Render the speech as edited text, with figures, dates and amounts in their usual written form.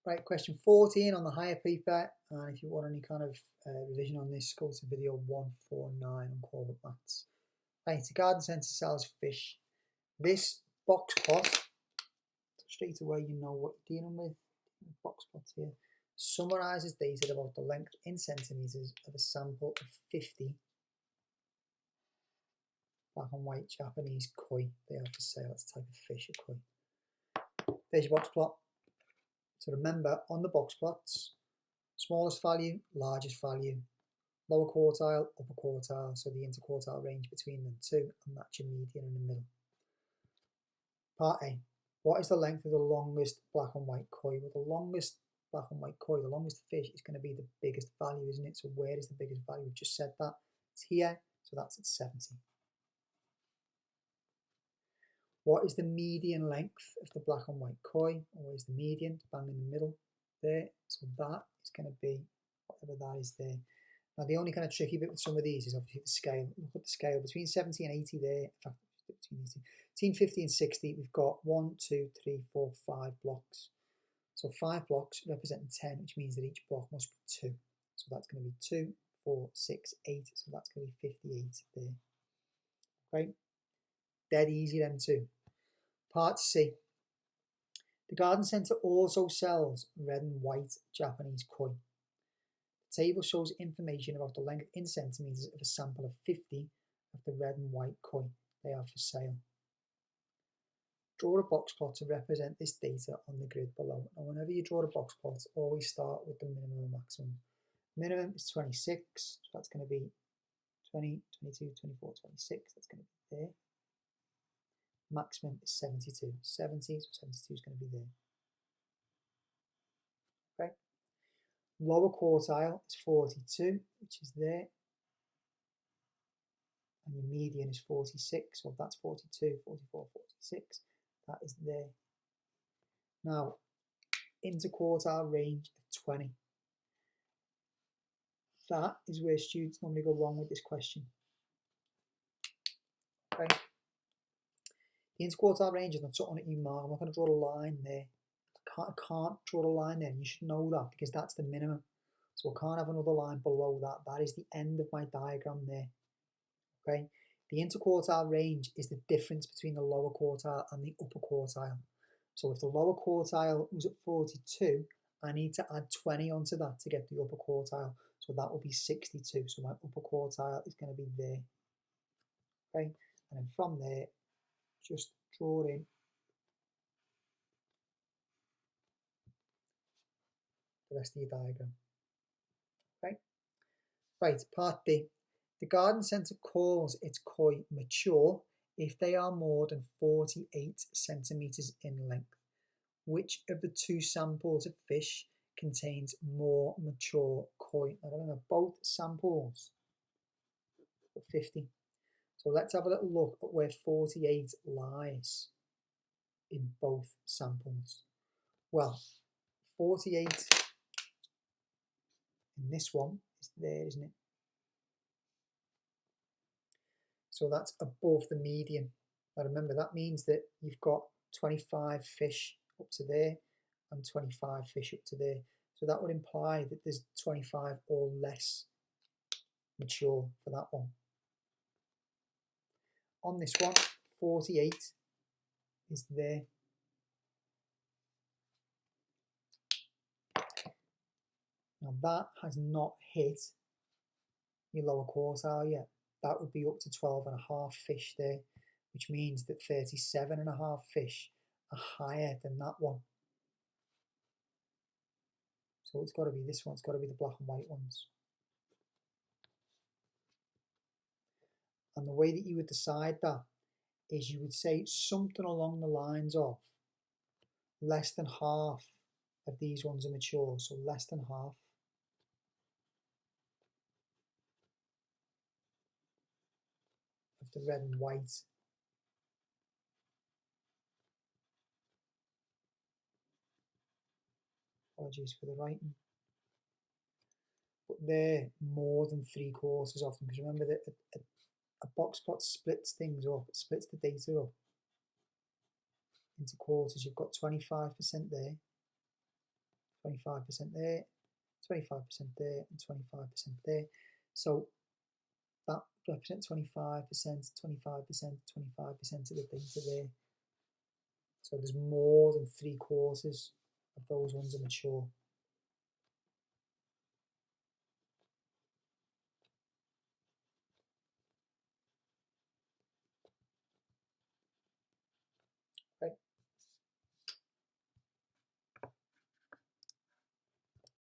Right, question 14 on the higher paper, and if you want any kind of revision on this, go to video 149 on corporate maths. Right, a garden centre sells fish. This box plot, straight away you know what you're dealing with. Box plots here summarises data about the length in centimetres of a sample of 50 black and white Japanese koi. They have for sale. It's a type of fish, a koi. There's your box plot. So remember, on the box plots, smallest value, largest value, lower quartile, upper quartile, so the interquartile range between them two, and that's your median in the middle. Part A. What is the length of the longest black and white koi? Well, the longest black and white koi, the longest fish, is going to be the biggest value, isn't it? So where is the biggest value? We've just said that. It's here, so that's at 70. What is the median length of the black and white koi? Always the median, bang in the middle there. So that is going to be whatever that is there. Now the only kind of tricky bit with some of these is obviously the scale. Look at the scale between 70 and 80 there. In fact, between 50 and 60, we've got 1, 2, 3, 4, 5 blocks. So 5 blocks representing 10, which means that each block must be 2. So that's going to be 2, 4, 6, 8. So that's going to be 58 there. Okay, dead easy them two. Part C. The garden centre also sells red and white Japanese koi. The table shows information about the length in centimetres of a sample of 50 of the red and white koi they have for sale. Draw a box plot to represent this data on the grid below. Now whenever you draw a box plot, always start with the minimum and maximum. Minimum is 26, so that's going to be 20, 22, 24, 26, that's going to be there. Maximum is 72, 70, so 72 is going to be there. Okay. Lower quartile is 42, which is there. And your median is 46, so that's 42, 44, 46, that is there. Now, interquartile range of 20. That is where students normally go wrong with this question. Okay. The interquartile range is not something that you mark. I'm not going to draw a line there. I can't draw a line there. You should know that because that's the minimum. So I can't have another line below that. That is the end of my diagram there. Okay. The interquartile range is the difference between the lower quartile and the upper quartile. So if the lower quartile was at 42, I need to add 20 onto that to get the upper quartile. So that will be 62. So my upper quartile is going to be there. Okay. And then from there, just draw in the rest of your diagram. Okay. Right, part B. The garden centre calls its koi mature if they are more than 48 centimetres in length. Which of the two samples of fish contains more mature koi? I don't know, both samples are 50. So let's have a little look at where 48 lies in both samples. Well, 48 in this one is there, isn't it? So that's above the median. Now remember, that means that you've got 25 fish up to there and 25 fish up to there. So that would imply that there's 25 or less mature for that one. On this one, 48 is there. Now that has not hit your lower quartile yet. That would be up to 12.5 fish there, which means that 37.5 fish are higher than that one. So it's got to be this one, it's got to be the black and white ones. And the way that you would decide that is you would say something along the lines of less than half of these ones are mature, so less than half. Of the red and white. Apologies for the writing. But they're more than 3/4 of them, because remember that a box plot splits things up, it splits the data up into quarters. You've got 25% there, 25% there, 25% there, and 25% there. So that represents 25%, 25%, 25% of the data there. So there's more than 3/4 of those ones are mature.